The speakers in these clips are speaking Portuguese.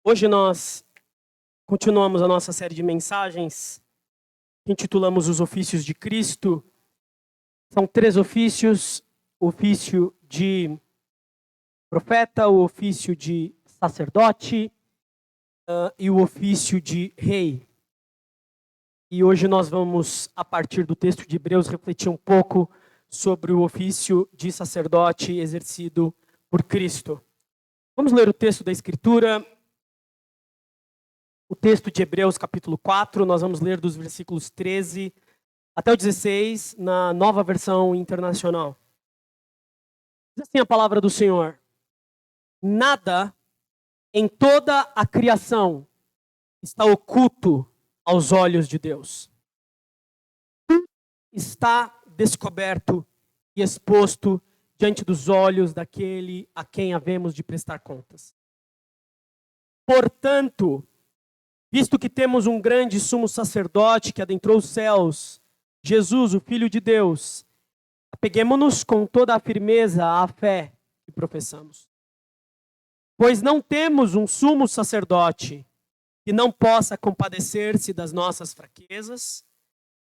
Hoje nós continuamos a nossa série de mensagens que intitulamos Os Ofícios de Cristo. São 3 ofícios: o ofício de profeta, o ofício de sacerdote e o ofício de rei. E hoje nós vamos, a partir do texto de Hebreus, refletir um pouco sobre o ofício de sacerdote exercido por Cristo. Vamos ler o texto da Escritura. O texto de Hebreus, capítulo 4, nós vamos ler dos versículos 13 até o 16, na Nova Versão Internacional. Diz assim a palavra do Senhor: nada em toda a criação está oculto aos olhos de Deus. Tudo está descoberto e exposto diante dos olhos daquele a quem havemos de prestar contas. Portanto, visto que temos um grande sumo sacerdote que adentrou os céus, Jesus, o Filho de Deus, apeguemo-nos com toda a firmeza à fé que professamos. Pois não temos um sumo sacerdote que não possa compadecer-se das nossas fraquezas,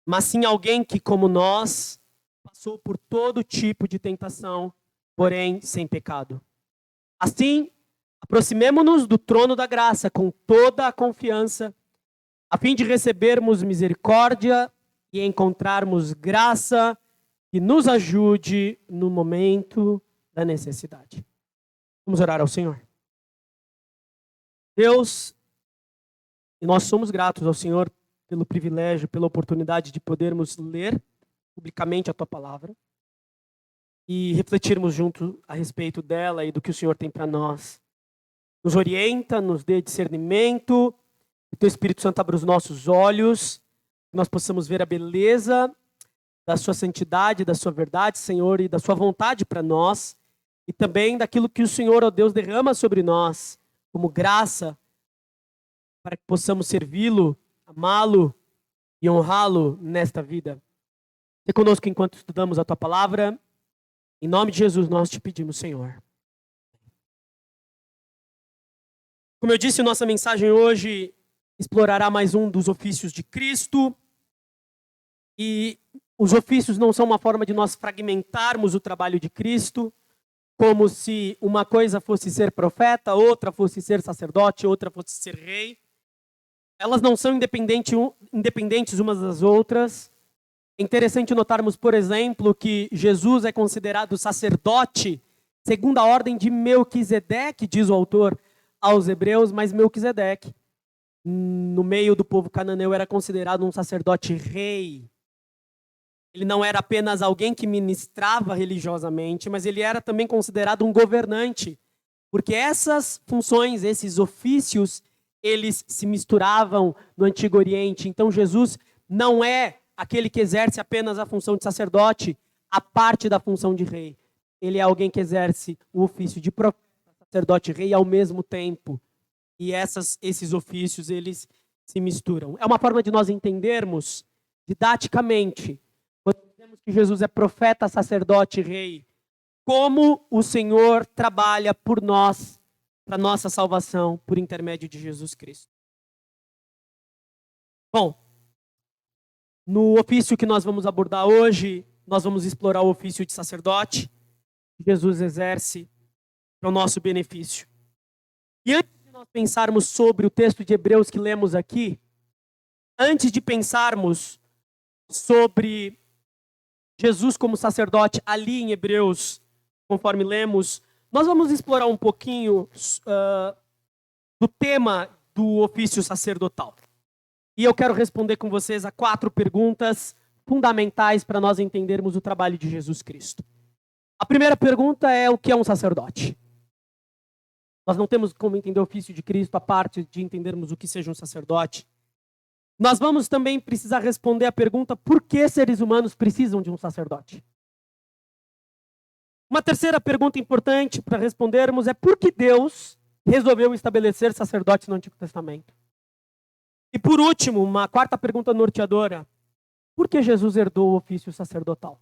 mas sim alguém que, como nós, passou por todo tipo de tentação, porém sem pecado. Assim, aproximemo-nos do trono da graça com toda a confiança, a fim de recebermos misericórdia e encontrarmos graça que nos ajude no momento da necessidade. Vamos orar ao Senhor. Deus, nós somos gratos ao Senhor pelo privilégio, pela oportunidade de podermos ler publicamente a Tua palavra e refletirmos junto a respeito dela e do que o Senhor tem para nós. Nos orienta, nos dê discernimento, que o Teu Espírito Santo abra os nossos olhos, que nós possamos ver a beleza da Sua santidade, da Sua verdade, Senhor, e da Sua vontade para nós, e também daquilo que o Senhor, ó Deus, derrama sobre nós, como graça, para que possamos servi-lo, amá-lo e honrá-lo nesta vida. Seja conosco enquanto estudamos a Tua palavra. Em nome de Jesus nós te pedimos, Senhor. Como eu disse, nossa mensagem hoje explorará mais um dos ofícios de Cristo. E os ofícios não são uma forma de nós fragmentarmos o trabalho de Cristo, como se uma coisa fosse ser profeta, outra fosse ser sacerdote, outra fosse ser rei. Elas não são independentes umas das outras. É interessante notarmos, por exemplo, que Jesus é considerado sacerdote segundo a ordem de Melquisedeque, diz o autor aos Hebreus, mas Melquisedeque, no meio do povo cananeu, era considerado um sacerdote rei. Ele não era apenas alguém que ministrava religiosamente, mas ele era também considerado um governante, porque essas funções, esses ofícios, eles se misturavam no Antigo Oriente. Então Jesus não é aquele que exerce apenas a função de sacerdote, a parte da função de rei. Ele é alguém que exerce o ofício de profeta, sacerdote, rei ao mesmo tempo. E esses ofícios, eles se misturam. É uma forma de nós entendermos didaticamente, quando dizemos que Jesus é profeta, sacerdote, rei, como o Senhor trabalha por nós, para nossa salvação, por intermédio de Jesus Cristo. Bom, no ofício que nós vamos abordar hoje, nós vamos explorar o ofício de sacerdote que Jesus exerce para o nosso benefício. E antes de nós pensarmos sobre o texto de Hebreus que lemos aqui, antes de pensarmos sobre Jesus como sacerdote ali em Hebreus, conforme lemos, nós vamos explorar um pouquinho do tema do ofício sacerdotal. E eu quero responder com vocês a 4 perguntas fundamentais para nós entendermos o trabalho de Jesus Cristo. A primeira pergunta é: o que é um sacerdote? Nós não temos como entender o ofício de Cristo a parte de entendermos o que seja um sacerdote. Nós vamos também precisar responder a pergunta: por que seres humanos precisam de um sacerdote? Uma terceira pergunta importante para respondermos é: por que Deus resolveu estabelecer sacerdotes no Antigo Testamento? E por último, uma 4ª pergunta norteadora: por que Jesus herdou o ofício sacerdotal?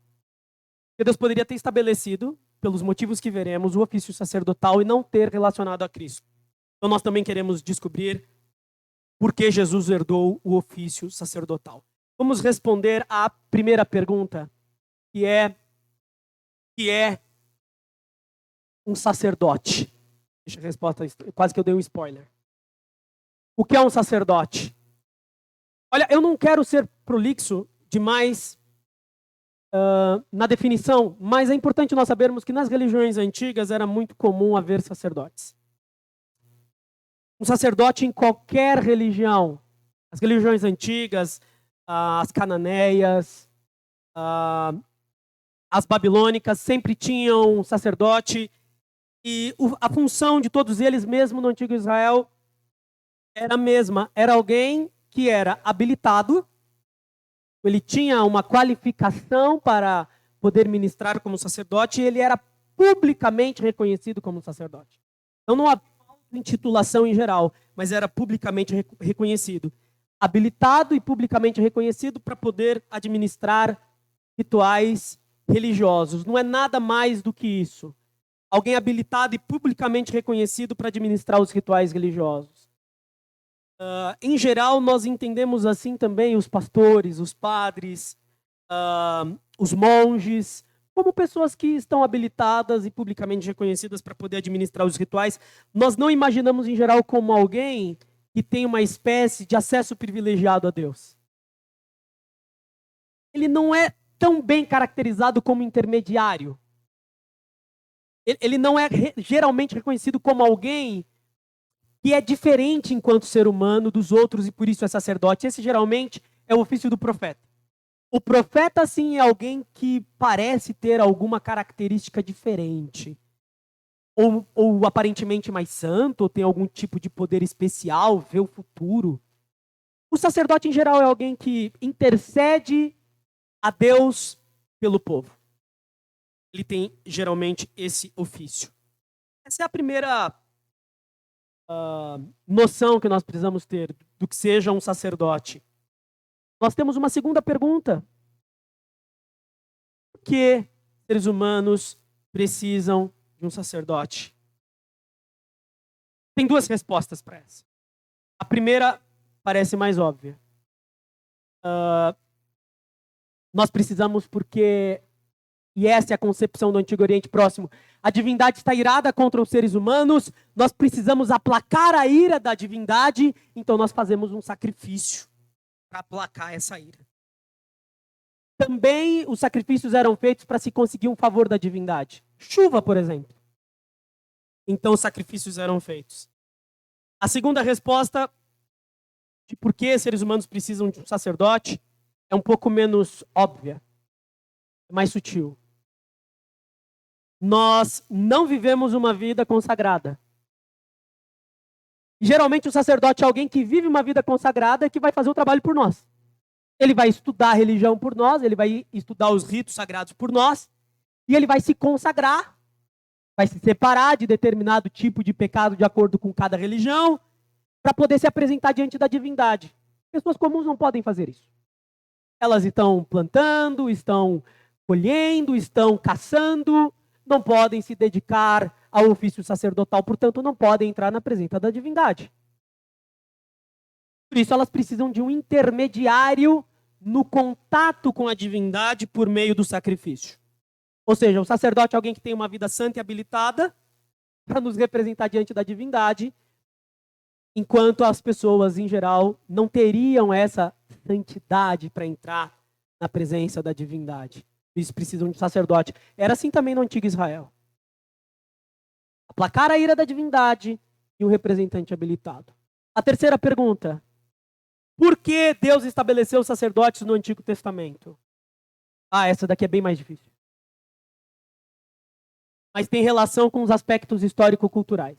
Porque Deus poderia ter estabelecido, pelos motivos que veremos, o ofício sacerdotal e não ter relacionado a Cristo. Então nós também queremos descobrir por que Jesus herdou o ofício sacerdotal. Vamos responder à primeira pergunta, que é um sacerdote? Deixa a resposta, quase que eu dei um spoiler. O que é um sacerdote? Olha, eu não quero ser prolixo demais na definição, mas é importante nós sabermos que nas religiões antigas era muito comum haver sacerdotes. Um sacerdote em qualquer religião, as religiões antigas, as cananeias, as babilônicas, sempre tinham um sacerdote, e a função de todos eles, mesmo no antigo Israel, era a mesma. Era alguém que era habilitado, ele tinha uma qualificação para poder ministrar como sacerdote, e ele era publicamente reconhecido como sacerdote. Então não havia intitulação em geral, mas era publicamente reconhecido. Habilitado e publicamente reconhecido para poder administrar rituais religiosos. Não é nada mais do que isso. Alguém habilitado e publicamente reconhecido para administrar os rituais religiosos. Em geral, nós entendemos assim também os pastores, os padres, os monges, como pessoas que estão habilitadas e publicamente reconhecidas para poder administrar os rituais. Nós não imaginamos, em geral, como alguém que tem uma espécie de acesso privilegiado a Deus. Ele não é tão bem caracterizado como intermediário. Ele não é geralmente reconhecido como alguém que é diferente enquanto ser humano dos outros e por isso é sacerdote. Esse geralmente é o ofício do profeta. O profeta, sim, é alguém que parece ter alguma característica diferente. Ou aparentemente mais santo, ou tem algum tipo de poder especial, vê o futuro. O sacerdote, em geral, é alguém que intercede a Deus pelo povo. Ele tem, geralmente, esse ofício. Essa é a primeira noção que nós precisamos ter do que seja um sacerdote. Nós temos uma segunda pergunta. Por que seres humanos precisam de um sacerdote? Tem duas respostas para essa. A primeira parece mais óbvia. Nós precisamos porque, e essa é a concepção do Antigo Oriente Próximo, a divindade está irada contra os seres humanos, nós precisamos aplacar a ira da divindade, então nós fazemos um sacrifício para aplacar essa ira. Também os sacrifícios eram feitos para se conseguir um favor da divindade. Chuva, por exemplo. Então os sacrifícios eram feitos. A segunda resposta de por que seres humanos precisam de um sacerdote é um pouco menos óbvia, mais sutil. Nós não vivemos uma vida consagrada. Geralmente o sacerdote é alguém que vive uma vida consagrada e que vai fazer o trabalho por nós. Ele vai estudar a religião por nós, ele vai estudar os ritos sagrados por nós, e ele vai se consagrar, vai se separar de determinado tipo de pecado de acordo com cada religião, para poder se apresentar diante da divindade. Pessoas comuns não podem fazer isso. Elas estão plantando, estão colhendo, estão caçando, não podem se dedicar ao ofício sacerdotal, portanto, não podem entrar na presença da divindade. Por isso, elas precisam de um intermediário no contato com a divindade por meio do sacrifício. Ou seja, o sacerdote é alguém que tem uma vida santa e habilitada para nos representar diante da divindade, enquanto as pessoas, em geral, não teriam essa santidade para entrar na presença da divindade. Eles precisam de sacerdote. Era assim também no antigo Israel. Aplacar a ira da divindade e um representante habilitado. A terceira pergunta. Por que Deus estabeleceu os sacerdotes no Antigo Testamento? Essa daqui é bem mais difícil. Mas tem relação com os aspectos histórico-culturais.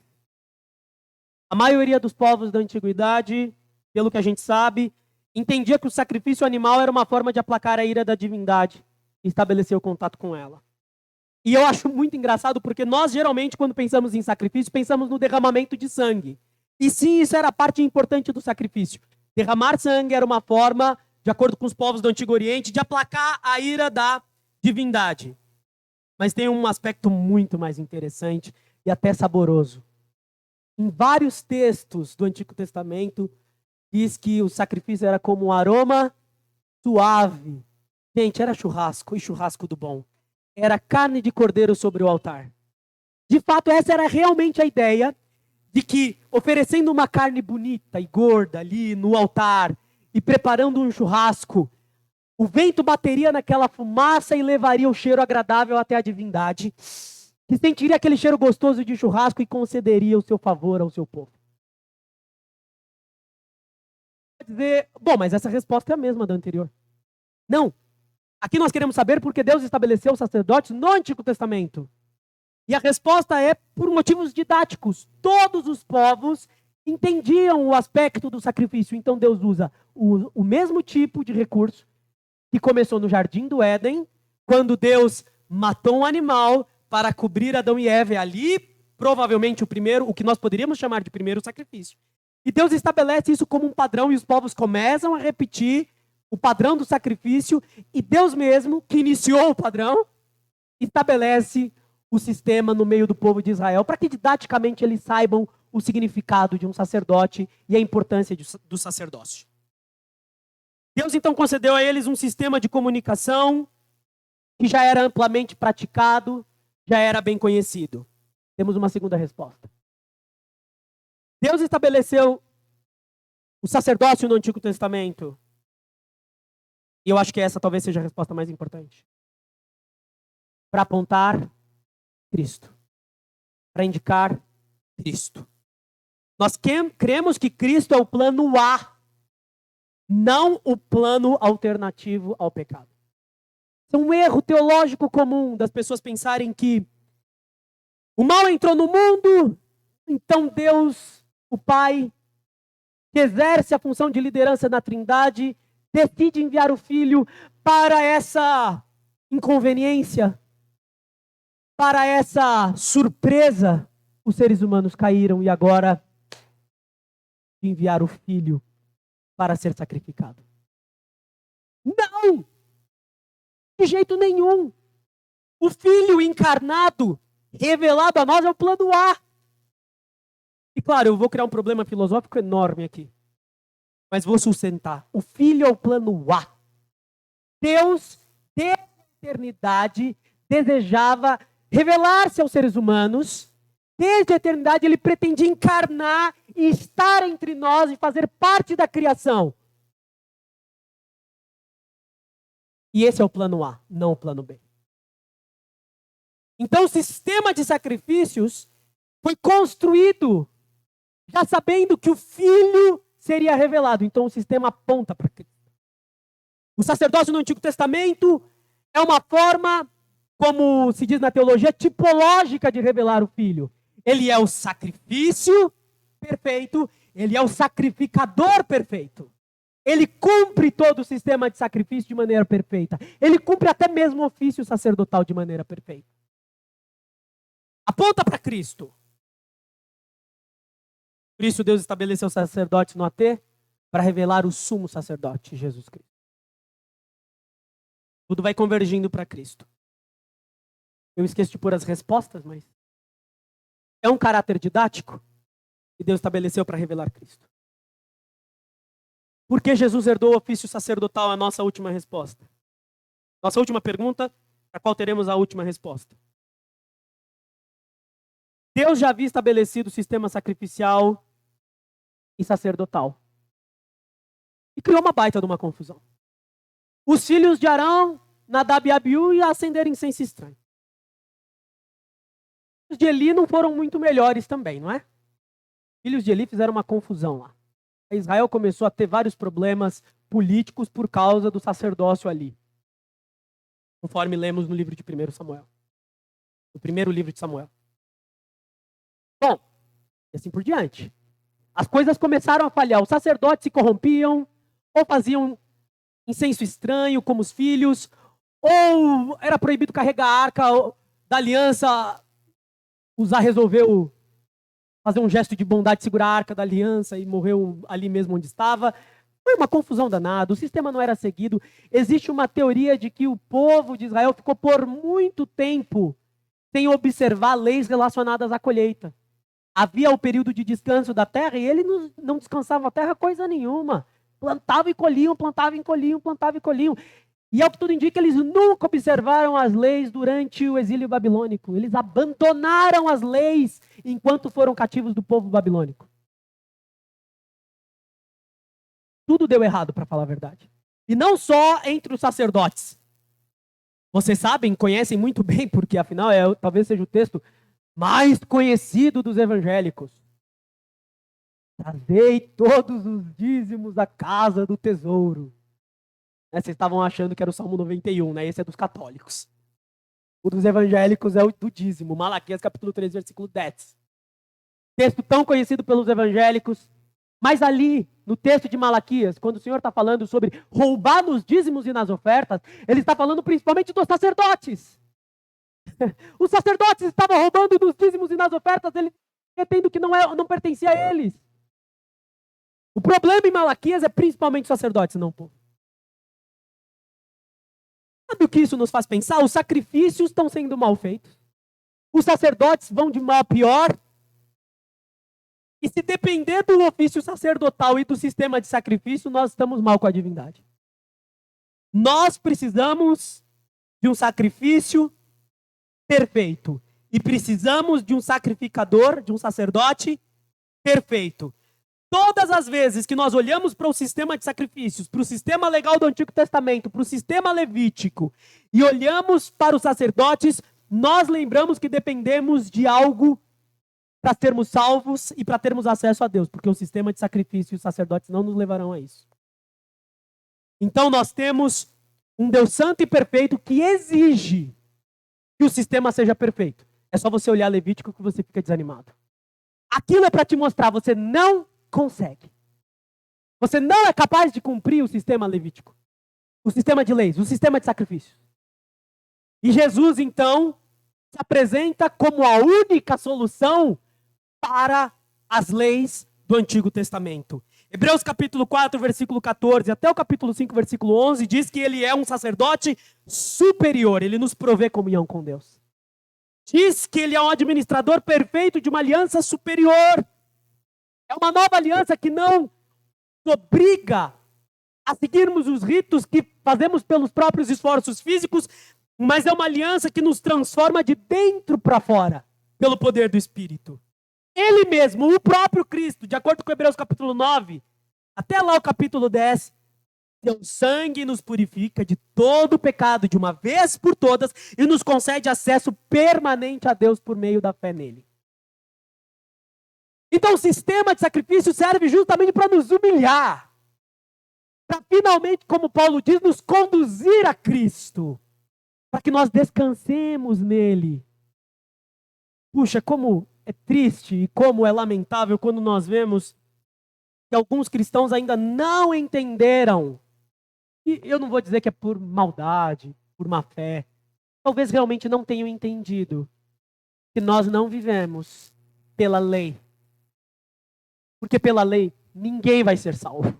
A maioria dos povos da antiguidade, pelo que a gente sabe, entendia que o sacrifício animal era uma forma de aplacar a ira da divindade e estabelecer o contato com ela. E eu acho muito engraçado porque nós, geralmente, quando pensamos em sacrifício, pensamos no derramamento de sangue. E sim, isso era parte importante do sacrifício. Derramar sangue era uma forma, de acordo com os povos do Antigo Oriente, de aplacar a ira da divindade. Mas tem um aspecto muito mais interessante e até saboroso. em vários textos do Antigo Testamento, diz que o sacrifício era como um aroma suave. Gente, era churrasco, e churrasco do bom. Era carne de cordeiro sobre o altar. De fato, essa era realmente a ideia de que, oferecendo uma carne bonita e gorda ali no altar, e preparando um churrasco, o vento bateria naquela fumaça e levaria o cheiro agradável até a divindade, que sentiria aquele cheiro gostoso de churrasco e concederia o seu favor ao seu povo. Dizer, bom, mas essa resposta é a mesma da anterior. Não. Aqui nós queremos saber porque Deus estabeleceu os sacerdotes no Antigo Testamento. E a resposta é por motivos didáticos. Todos os povos entendiam o aspecto do sacrifício. Então Deus usa o mesmo tipo de recurso que começou no Jardim do Éden, quando Deus matou um animal para cobrir Adão e Eva. E ali, provavelmente, o que nós poderíamos chamar de primeiro sacrifício. E Deus estabelece isso como um padrão e os povos começam a repetir o padrão do sacrifício. E Deus mesmo, que iniciou o padrão, estabelece o sistema no meio do povo de Israel, para que didaticamente eles saibam o significado de um sacerdote e a importância do sacerdócio. Deus então concedeu a eles um sistema de comunicação que já era amplamente praticado, já era bem conhecido. Temos uma segunda resposta. Deus estabeleceu o sacerdócio no Antigo Testamento. E eu acho que essa talvez seja a resposta mais importante. Para apontar Cristo. Para indicar Cristo. Nós cremos que Cristo é o plano A, não o plano alternativo ao pecado. É um erro teológico comum das pessoas pensarem que o mal entrou no mundo, então Deus, o Pai, que exerce a função de liderança na Trindade, decide enviar o Filho para essa inconveniência, para essa surpresa. Os seres humanos caíram e agora enviar o Filho para ser sacrificado. Não! De jeito nenhum. O Filho encarnado, revelado a nós, é o plano A. E claro, eu vou criar um problema filosófico enorme aqui. Mas vou sustentar. O Filho é o plano A. Deus, desde a eternidade, desejava revelar-se aos seres humanos. Desde a eternidade, ele pretendia encarnar e estar entre nós e fazer parte da criação. E esse é o plano A, não o plano B. Então, o sistema de sacrifícios foi construído já sabendo que o Filho seria revelado. Então, o sistema aponta para Cristo. O sacerdócio no Antigo Testamento é uma forma, como se diz na teologia, tipológica de revelar o Filho. Ele é o sacrifício perfeito, ele é o sacrificador perfeito. Ele cumpre todo o sistema de sacrifício de maneira perfeita. Ele cumpre até mesmo o ofício sacerdotal de maneira perfeita. Aponta para Cristo. Por isso Deus estabeleceu o sacerdote no AT para revelar o sumo sacerdote, Jesus Cristo. Tudo vai convergindo para Cristo. Eu esqueço de pôr as respostas, mas é um caráter didático que Deus estabeleceu para revelar Cristo. Por que Jesus herdou o ofício sacerdotal? É a nossa última resposta. Nossa última pergunta, para a qual teremos a última resposta. Deus já havia estabelecido o sistema sacrificial e sacerdotal. E criou uma baita de uma confusão. Os filhos de Arão, Nadab e Abiú, iam acender incenso estranho. Os de Eli não foram muito melhores também, não é? Os filhos de Eli fizeram uma confusão lá. Israel começou a ter vários problemas políticos por causa do sacerdócio ali. Conforme lemos no livro de 1 Samuel. No primeiro livro de Samuel. Bom, e assim por diante. As coisas começaram a falhar. Os sacerdotes se corrompiam, ou faziam incenso estranho, como os filhos, ou era proibido carregar a arca da aliança. Uzá resolveu fazer um gesto de bondade, segurar a arca da aliança e morreu ali mesmo onde estava. Foi uma confusão danada, o sistema não era seguido. Existe uma teoria de que o povo de Israel ficou por muito tempo sem observar leis relacionadas à colheita. Havia o período de descanso da terra e ele não descansava a terra coisa nenhuma. Plantavam e colhiam, plantavam e colhiam, plantavam e colhiam. E ao que tudo indica, eles nunca observaram as leis durante o exílio babilônico. Eles abandonaram as leis enquanto foram cativos do povo babilônico. Tudo deu errado, para falar a verdade. E não só entre os sacerdotes. Vocês sabem, conhecem muito bem, porque afinal talvez seja o texto mais conhecido dos evangélicos. Trazei todos os dízimos à casa do tesouro. Vocês estavam achando que era o Salmo 91, né? Esse é dos católicos. O dos evangélicos é o do dízimo. Malaquias capítulo 3, versículo 10. Texto tão conhecido pelos evangélicos. Mas ali, no texto de Malaquias, quando o Senhor está falando sobre roubar nos dízimos e nas ofertas, ele está falando principalmente dos sacerdotes. Os sacerdotes estavam roubando nos dízimos e nas ofertas, ele entendendo que não pertencia a eles. O problema em Malaquias é principalmente os sacerdotes, não o povo. Sabe o que isso nos faz pensar? Os sacrifícios estão sendo mal feitos. Os sacerdotes vão de mal a pior. E se depender do ofício sacerdotal e do sistema de sacrifício, nós estamos mal com a divindade. Nós precisamos de um sacrifício perfeito. E precisamos de um sacrificador, de um sacerdote perfeito. Todas as vezes que nós olhamos para o sistema de sacrifícios, para o sistema legal do Antigo Testamento, para o sistema levítico, e olhamos para os sacerdotes, nós lembramos que dependemos de algo para sermos salvos e para termos acesso a Deus, porque o sistema de sacrifício e os sacerdotes não nos levarão a isso. Então nós temos um Deus santo e perfeito que exige que o sistema seja perfeito. É só você olhar Levítico que você fica desanimado. Aquilo é para te mostrar, você não consegue. Você não é capaz de cumprir o sistema levítico, o sistema de leis, o sistema de sacrifícios. E Jesus, então, se apresenta como a única solução para as leis do Antigo Testamento. Hebreus capítulo 4, versículo 14, até o capítulo 5, versículo 11, diz que ele é um sacerdote superior, ele nos provê comunhão com Deus. Diz que ele é um administrador perfeito de uma aliança superior. É uma nova aliança que não nos obriga a seguirmos os ritos que fazemos pelos próprios esforços físicos, mas é uma aliança que nos transforma de dentro para fora, pelo poder do Espírito. Ele mesmo, o próprio Cristo, de acordo com Hebreus capítulo 9, até lá o capítulo 10, seu sangue nos purifica de todo o pecado de uma vez por todas e nos concede acesso permanente a Deus por meio da fé nele. Então o sistema de sacrifício serve justamente para nos humilhar, para finalmente, como Paulo diz, nos conduzir a Cristo, para que nós descansemos nele. Puxa, como é triste e como é lamentável quando nós vemos que alguns cristãos ainda não entenderam. E eu não vou dizer que é por maldade, por má fé. Talvez realmente não tenham entendido que nós não vivemos pela lei. Porque pela lei ninguém vai ser salvo.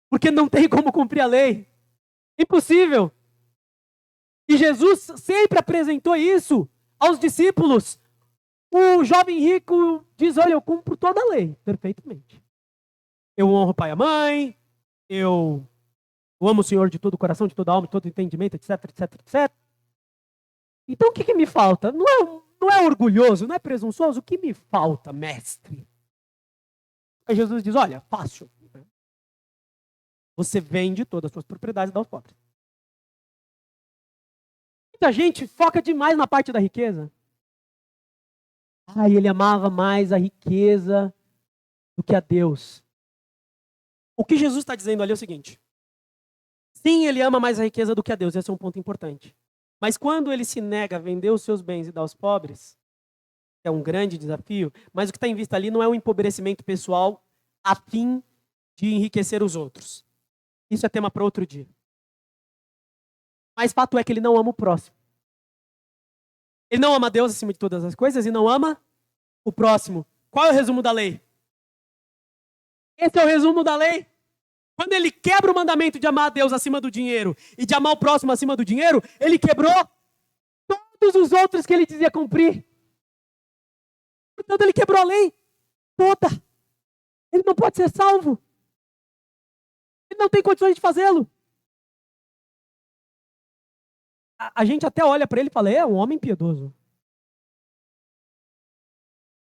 Porque não tem como cumprir a lei. Impossível. E Jesus sempre apresentou isso aos discípulos. O jovem rico diz, olha, eu cumpro toda a lei perfeitamente. Eu honro o pai e a mãe, eu amo o Senhor de todo o coração, de toda a alma, de todo o entendimento, etc, etc, etc. Então o que me falta? Não é orgulhoso, não é presunçoso, o que me falta, mestre? Aí Jesus diz, olha, fácil. Você vende todas as suas propriedades e dá aos pobres. Muita gente foca demais na parte da riqueza. Ele amava mais a riqueza do que a Deus. O que Jesus está dizendo ali é o seguinte. Sim, ele ama mais a riqueza do que a Deus. Esse é um ponto importante. Mas quando ele se nega a vender os seus bens e dar aos pobres, é um grande desafio, mas o que está em vista ali não é um empobrecimento pessoal a fim de enriquecer os outros. Isso é tema para outro dia. Mas fato é que ele não ama o próximo. Ele não ama Deus acima de todas as coisas e não ama o próximo. Qual é o resumo da lei? Esse é o resumo da lei. Quando ele quebra o mandamento de amar a Deus acima do dinheiro e de amar o próximo acima do dinheiro, ele quebrou todos os outros que ele dizia cumprir. Portanto, ele quebrou a lei toda. Ele não pode ser salvo. Ele não tem condições de fazê-lo. A gente até olha para ele e fala, é um homem piedoso.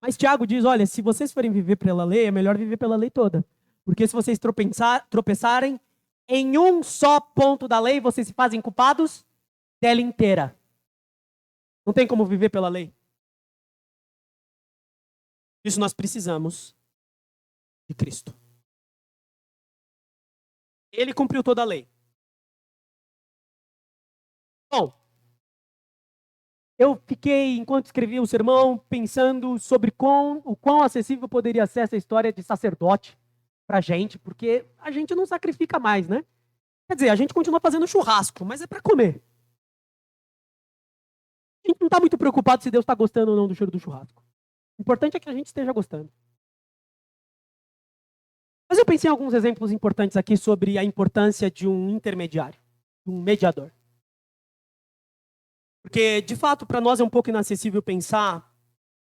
Mas Tiago diz, olha, se vocês forem viver pela lei, é melhor viver pela lei toda. Porque se vocês tropeçarem em um só ponto da lei, vocês se fazem culpados dela inteira. Não tem como viver pela lei. Isso nós precisamos de Cristo. Ele cumpriu toda a lei. Bom, eu fiquei, enquanto escrevia o sermão, pensando sobre o quão acessível poderia ser essa história de sacerdote pra gente, porque a gente não sacrifica mais, né? Quer dizer, a gente continua fazendo churrasco, mas é para comer. A gente não está muito preocupado se Deus está gostando ou não do cheiro do churrasco. O importante é que a gente esteja gostando. Mas eu pensei em alguns exemplos importantes aqui sobre a importância de um intermediário, de um mediador. Porque, de fato, para nós é um pouco inacessível pensar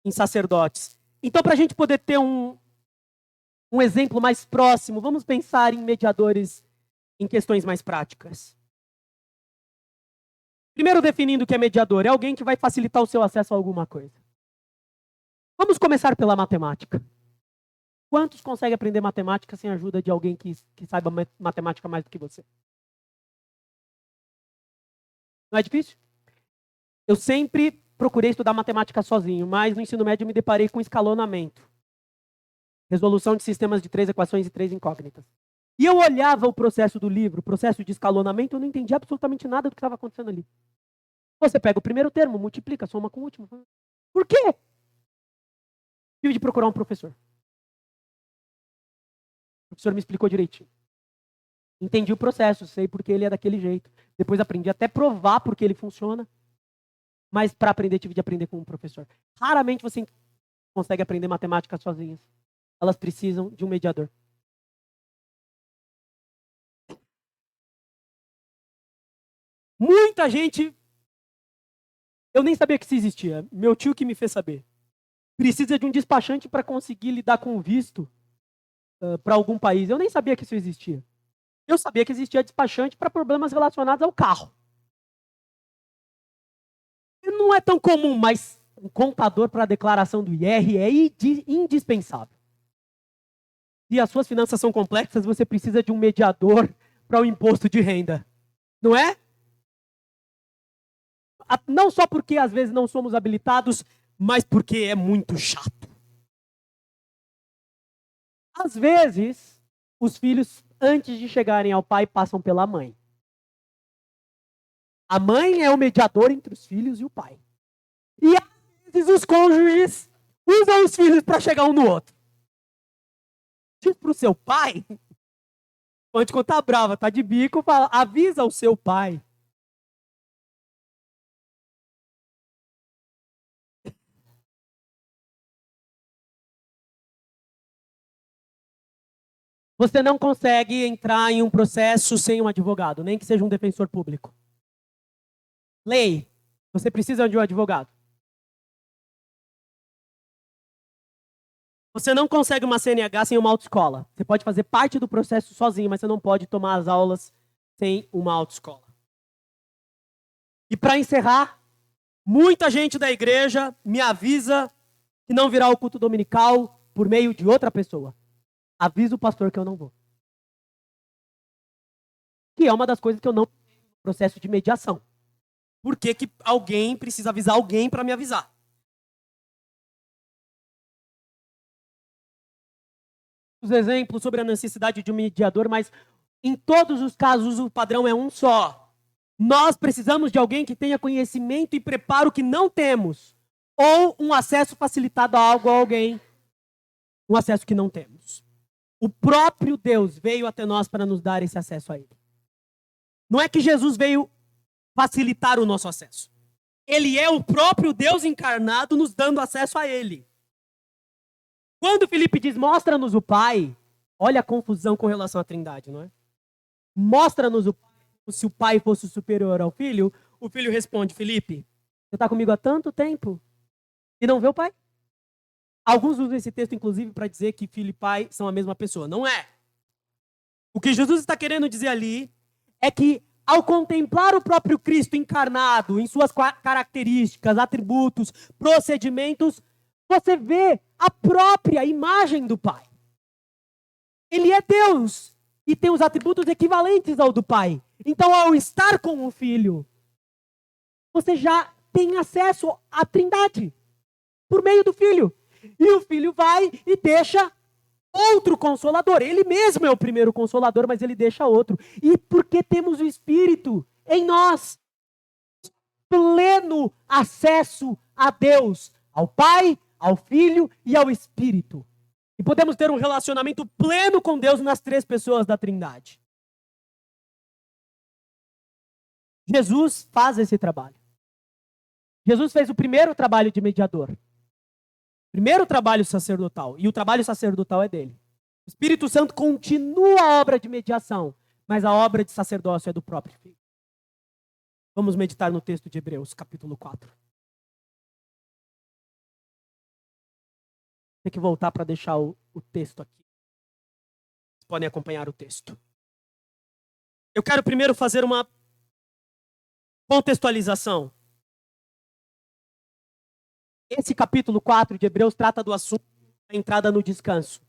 em sacerdotes. Então, para a gente poder ter um exemplo mais próximo, vamos pensar em mediadores em questões mais práticas. Primeiro, definindo o que é mediador, é alguém que vai facilitar o seu acesso a alguma coisa. Vamos começar pela matemática. Quantos conseguem aprender matemática sem a ajuda de alguém que saiba matemática mais do que você? Não é difícil? Eu sempre procurei estudar matemática sozinho, mas no ensino médio eu me deparei com escalonamento. Resolução de sistemas de 3 equações e 3 incógnitas. E eu olhava o processo do livro, o processo de escalonamento, eu não entendia absolutamente nada do que estava acontecendo ali. Você pega o primeiro termo, multiplica, soma com o último. Por quê? Tive de procurar um professor. O professor me explicou direitinho. Entendi o processo, sei porque ele é daquele jeito. Depois aprendi até provar porque ele funciona. Mas para aprender, tive de aprender com um professor. Raramente você consegue aprender matemática sozinhas. Elas precisam de um mediador. Muita gente... Eu nem sabia que isso existia. Meu tio que me fez saber. Precisa de um despachante para conseguir lidar com o visto para algum país. Eu nem sabia que isso existia. Eu sabia que existia despachante para problemas relacionados ao carro. Não é tão comum, mas um contador para a declaração do IR é indispensável. Se as suas finanças são complexas, você precisa de um mediador para o imposto de renda. Não é? Não só porque às vezes não somos habilitados, mas porque é muito chato. Às vezes, os filhos, antes de chegarem ao pai, passam pela mãe. A mãe é o mediador entre os filhos e o pai. E às vezes os cônjuges usam os filhos para chegar um no outro. Diz para o seu pai, quando quando tá brava, tá de bico, fala, avisa o seu pai. Você não consegue entrar em um processo sem um advogado, nem que seja um defensor público. Lei, você precisa de um advogado. Você não consegue uma CNH sem uma autoescola. Você pode fazer parte do processo sozinho, mas você não pode tomar as aulas sem uma autoescola. E para encerrar, muita gente da igreja me avisa que não virá ao culto dominical por meio de outra pessoa. Avisa o pastor que eu não vou. Que é uma das coisas que eu não tenho no processo de mediação. Por que alguém precisa avisar alguém para me avisar? Os exemplos sobre a necessidade de um mediador, mas em todos os casos o padrão é um só. Nós precisamos de alguém que tenha conhecimento e preparo que não temos. Ou um acesso facilitado a algo ou a alguém. Um acesso que não temos. O próprio Deus veio até nós para nos dar esse acesso a Ele. Não é que Jesus veio facilitar o nosso acesso. Ele é o próprio Deus encarnado nos dando acesso a Ele. Quando Filipe diz, mostra-nos o Pai, olha a confusão com relação à Trindade, não é? Mostra-nos o Pai, se o Pai fosse superior ao Filho, o Filho responde, Filipe, você está comigo há tanto tempo e não vê o Pai? Alguns usam esse texto, inclusive, para dizer que filho e pai são a mesma pessoa. Não é. O que Jesus está querendo dizer ali é que, ao contemplar o próprio Cristo encarnado, em suas características, atributos, procedimentos, você vê a própria imagem do Pai. Ele é Deus e tem os atributos equivalentes ao do Pai. Então, ao estar com o Filho, você já tem acesso à Trindade por meio do Filho. E o Filho vai e deixa outro Consolador. Ele mesmo é o primeiro Consolador, mas ele deixa outro. E porque temos o Espírito em nós, pleno acesso a Deus, ao Pai, ao Filho e ao Espírito. E podemos ter um relacionamento pleno com Deus nas três pessoas da Trindade. Jesus faz esse trabalho. Jesus fez o primeiro trabalho de mediador. Primeiro trabalho sacerdotal. E o trabalho sacerdotal é dele. O Espírito Santo continua a obra de mediação, mas a obra de sacerdócio é do próprio Filho. Vamos meditar no texto de Hebreus, capítulo 4. Tem que voltar para deixar o texto aqui. Vocês podem acompanhar o texto. Eu quero primeiro fazer uma contextualização. Esse capítulo 4 de Hebreus trata do assunto da entrada no descanso.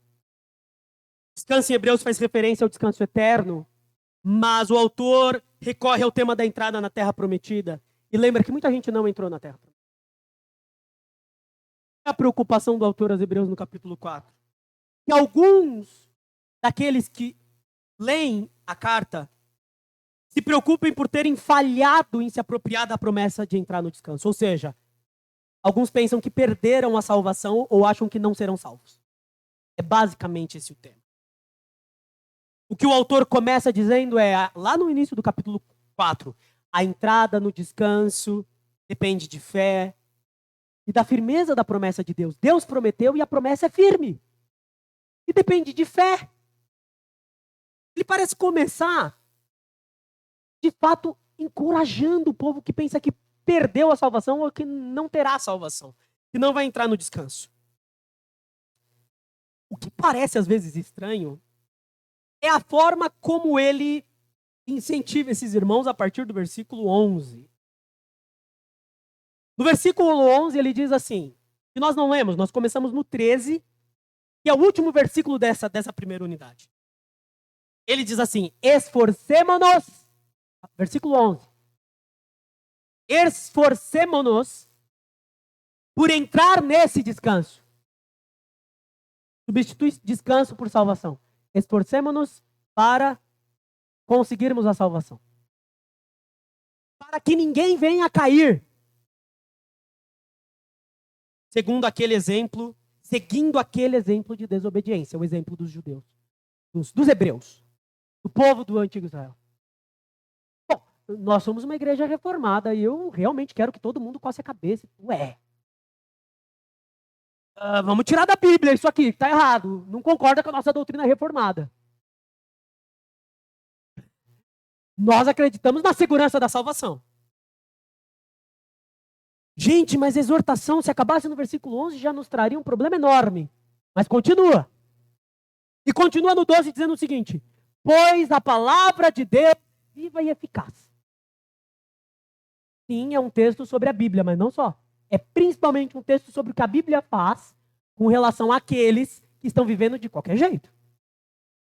Descanso em Hebreus faz referência ao descanso eterno, mas o autor recorre ao tema da entrada na Terra Prometida. E lembra que muita gente não entrou na Terra Prometida. Qual é a preocupação do autor aos Hebreus no capítulo 4? Que alguns daqueles que leem a carta se preocupem por terem falhado em se apropriar da promessa de entrar no descanso. Ou seja, alguns pensam que perderam a salvação ou acham que não serão salvos. É basicamente esse o tema. O que o autor começa dizendo é, lá no início do capítulo 4, a entrada no descanso depende de fé e da firmeza da promessa de Deus. Deus prometeu e a promessa é firme. E depende de fé. Ele parece começar, de fato, encorajando o povo que pensa que perdeu a salvação ou que não terá a salvação, que não vai entrar no descanso. O que parece às vezes estranho é a forma como ele incentiva esses irmãos a partir do versículo 11. No versículo 11 ele diz assim, que nós não lemos, nós começamos no 13, que é o último versículo dessa primeira unidade. Ele diz assim, esforcemo-nos, versículo 11, esforcemo-nos por entrar nesse descanso. Substitui descanso por salvação. Esforcemo-nos para conseguirmos a salvação. Para que ninguém venha a cair. Seguindo aquele exemplo de desobediência, o exemplo dos judeus, dos hebreus, do povo do antigo Israel. Bom, nós somos uma igreja reformada e eu realmente quero que todo mundo coce a cabeça. Vamos tirar da Bíblia isso aqui, que está errado. Não concorda com a nossa doutrina reformada. Nós acreditamos na segurança da salvação. Gente, mas exortação, se acabasse no versículo 11, já nos traria um problema enorme. Mas continua. E continua no 12 dizendo o seguinte, pois a palavra de Deus é viva e eficaz. Sim, é um texto sobre a Bíblia, mas não só. É principalmente um texto sobre o que a Bíblia faz com relação àqueles que estão vivendo de qualquer jeito.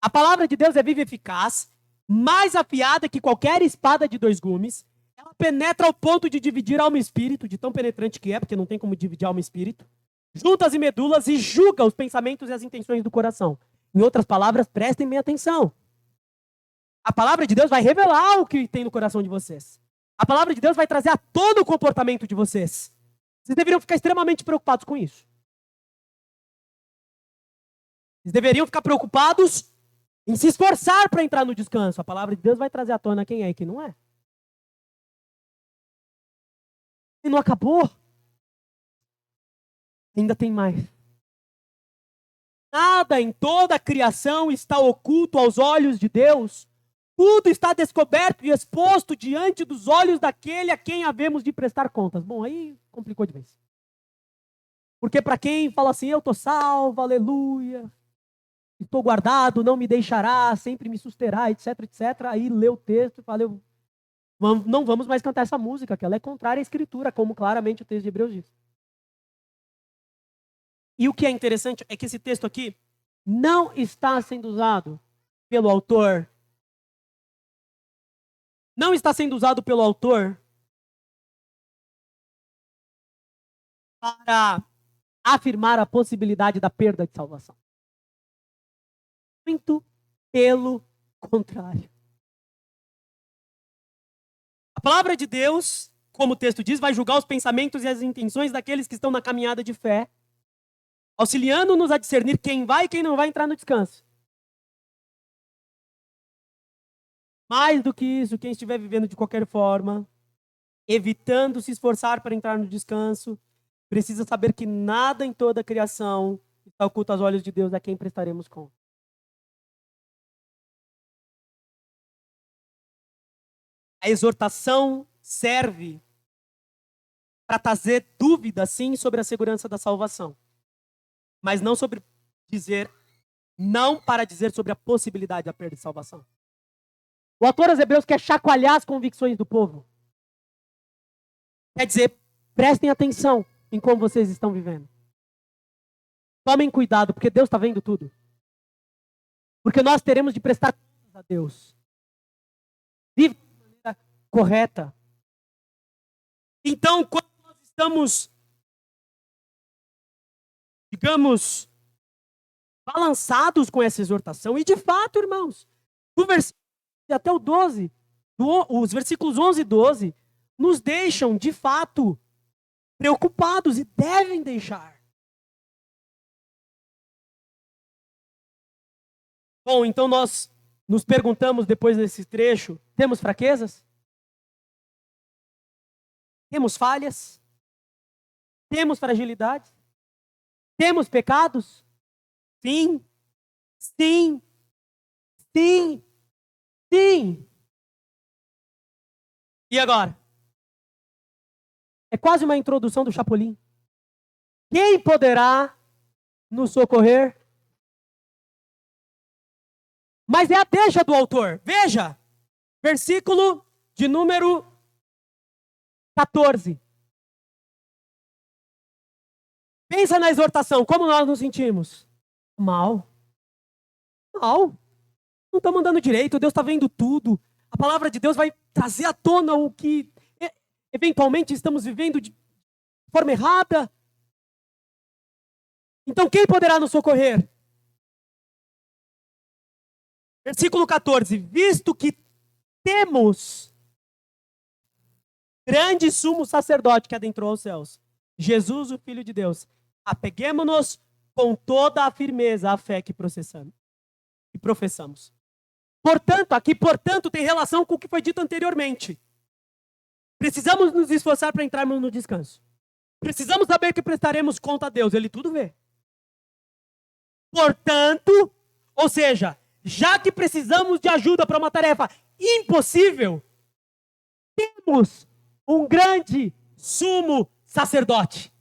A palavra de Deus é viva e eficaz, mais afiada que qualquer espada de dois gumes. Ela penetra ao ponto de dividir alma e espírito, de tão penetrante que é, porque não tem como dividir alma e espírito, juntas e medulas, e julga os pensamentos e as intenções do coração. Em outras palavras, prestem bem atenção. A palavra de Deus vai revelar o que tem no coração de vocês. A palavra de Deus vai trazer a todo o comportamento de vocês. Vocês deveriam ficar extremamente preocupados com isso. Vocês deveriam ficar preocupados em se esforçar para entrar no descanso. A palavra de Deus vai trazer à tona quem é e quem não é. E não acabou. Ainda tem mais. Nada em toda a criação está oculto aos olhos de Deus. Tudo está descoberto e exposto diante dos olhos daquele a quem havemos de prestar contas. Bom, aí complicou de vez. Porque para quem fala assim, eu estou salvo, aleluia, estou guardado, não me deixará, sempre me susterá, etc, etc. Aí lê o texto e fala, não vamos mais cantar essa música, que ela é contrária à Escritura, como claramente o texto de Hebreus diz. E o que é interessante é que esse texto aqui não está sendo usado pelo autor. Não está sendo usado pelo autor para afirmar a possibilidade da perda de salvação. Muito pelo contrário. A palavra de Deus, como o texto diz, vai julgar os pensamentos e as intenções daqueles que estão na caminhada de fé, auxiliando-nos a discernir quem vai e quem não vai entrar no descanso. Mais do que isso, quem estiver vivendo de qualquer forma, evitando se esforçar para entrar no descanso, precisa saber que nada em toda a criação está oculto aos olhos de Deus, a quem prestaremos conta. A exortação serve para trazer dúvida, sim, sobre a segurança da salvação. Mas não para dizer sobre a possibilidade da perda de salvação. O autor aos Hebreus quer chacoalhar as convicções do povo. Quer dizer, prestem atenção em como vocês estão vivendo. Tomem cuidado, porque Deus está vendo tudo. Porque nós teremos de prestar contas a Deus. Vive de maneira correta. Então, quando nós estamos, digamos, balançados com essa exortação, e de fato, irmãos, do versículo até o 12, os versículos 11 e 12, nos deixam, de fato, preocupados e devem deixar. Bom, então nós nos perguntamos depois desse trecho, temos fraquezas? Temos falhas? Temos fragilidades? Temos pecados? Sim. Sim. Sim. Sim. E agora? É quase uma introdução do Chapolin. Quem poderá nos socorrer? Mas é a deixa do autor. Veja, versículo de número 14. Pensa na exortação, como nós nos sentimos? Mal. Mal. Não estamos andando direito, Deus está vendo tudo. A palavra de Deus vai trazer à tona o que eventualmente estamos vivendo de forma errada. Então quem poderá nos socorrer? Versículo 14. Visto que temos grande sumo sacerdote que adentrou aos céus, Jesus, o Filho de Deus, apeguemo-nos com toda a firmeza à fé que professamos. Portanto, aqui, tem relação com o que foi dito anteriormente. Precisamos nos esforçar para entrarmos no descanso. Precisamos saber que prestaremos conta a Deus, Ele tudo vê. Portanto, ou seja, já que precisamos de ajuda para uma tarefa impossível, temos um grande sumo sacerdote.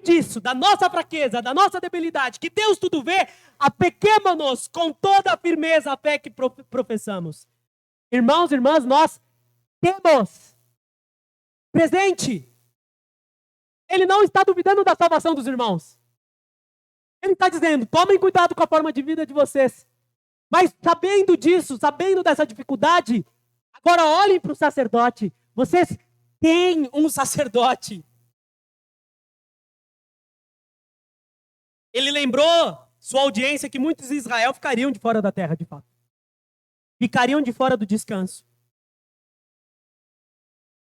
Disso, da nossa fraqueza, da nossa debilidade, que Deus tudo vê, apeguemo-nos com toda a firmeza à fé que professamos. Irmãos e irmãs, nós temos presente. Ele não está duvidando da salvação dos irmãos. Ele está dizendo, tomem cuidado com a forma de vida de vocês. Mas sabendo disso, sabendo dessa dificuldade, agora olhem para o sacerdote. Vocês têm um sacerdote. Ele lembrou sua audiência que muitos de Israel ficariam de fora da terra, de fato. Ficariam de fora do descanso.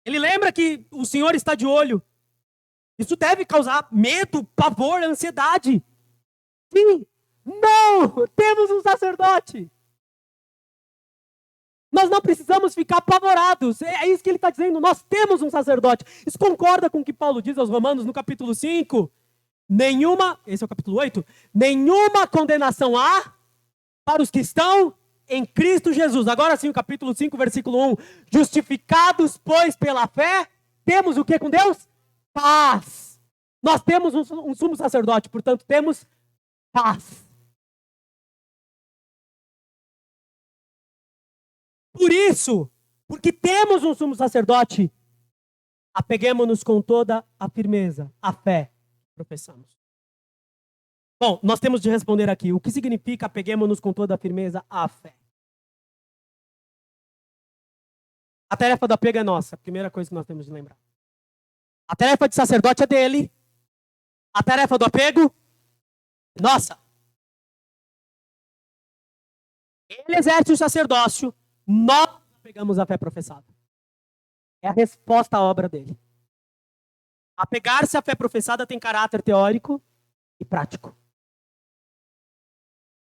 Ele lembra que o Senhor está de olho. Isso deve causar medo, pavor, ansiedade. Sim, não, temos um sacerdote. Nós não precisamos ficar apavorados. É isso que ele está dizendo, nós temos um sacerdote. Isso concorda com o que Paulo diz aos Romanos no capítulo 5? Esse é o capítulo 8, nenhuma condenação há para os que estão em Cristo Jesus. Agora sim, o capítulo 5, versículo 1. Justificados, pois, pela fé, temos o que com Deus? Paz. Nós temos um sumo sacerdote, portanto, temos paz. Por isso, porque temos um sumo sacerdote, apeguemos-nos com toda a firmeza, a fé que professamos. Bom, nós temos de responder aqui. O que significa apeguemos-nos com toda a firmeza à fé? A tarefa do apego é nossa. Primeira coisa que nós temos de lembrar. A tarefa de sacerdote é dele. A tarefa do apego é nossa. Ele exerce o sacerdócio. Nós apegamos à fé professada. É a resposta à obra dele. Apegar-se à fé professada tem caráter teórico e prático.